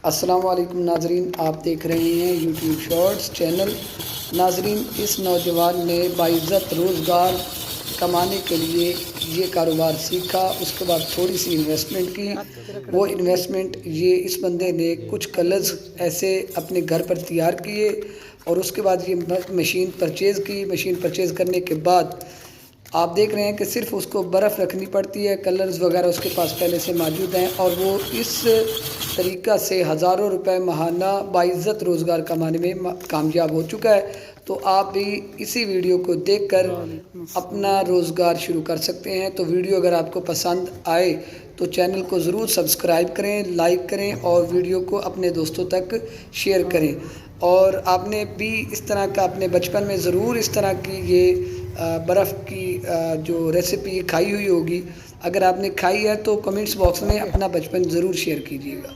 السلام علیکم ناظرین، آپ دیکھ رہے ہیں یوٹیوب شارٹس چینل۔ ناظرین، اس نوجوان نے باعزت روزگار کمانے کے لیے یہ کاروبار سیکھا، اس کے بعد تھوڑی سی انویسٹمنٹ کی۔ وہ انویسٹمنٹ یہ اس بندے نے کچھ کلرز ایسے اپنے گھر پر تیار کیے اور اس کے بعد یہ مشین پرچیز کی۔ مشین پرچیز کرنے کے بعد آپ دیکھ رہے ہیں کہ صرف اس کو برف رکھنی پڑتی ہے، کلرز وغیرہ اس کے پاس پہلے سے موجود ہیں، اور وہ اس طریقہ سے ہزاروں روپے ماہانہ باعزت روزگار کمانے میں کامیاب ہو چکا ہے۔ تو آپ بھی اسی ویڈیو کو دیکھ کر اپنا روزگار شروع کر سکتے ہیں۔ تو ویڈیو اگر آپ کو پسند آئے تو چینل کو ضرور سبسکرائب کریں، لائک کریں اور ویڈیو کو اپنے دوستوں تک شیئر کریں۔ اور آپ نے بھی اس طرح کا اپنے بچپن میں ضرور اس طرح کی یہ برف کی جو ریسیپی کھائی ہوئی ہوگی۔ اگر آپ نے کھائی ہے تو کمنٹس باکس میں اپنا بچپن ضرور شیئر کیجیے گا۔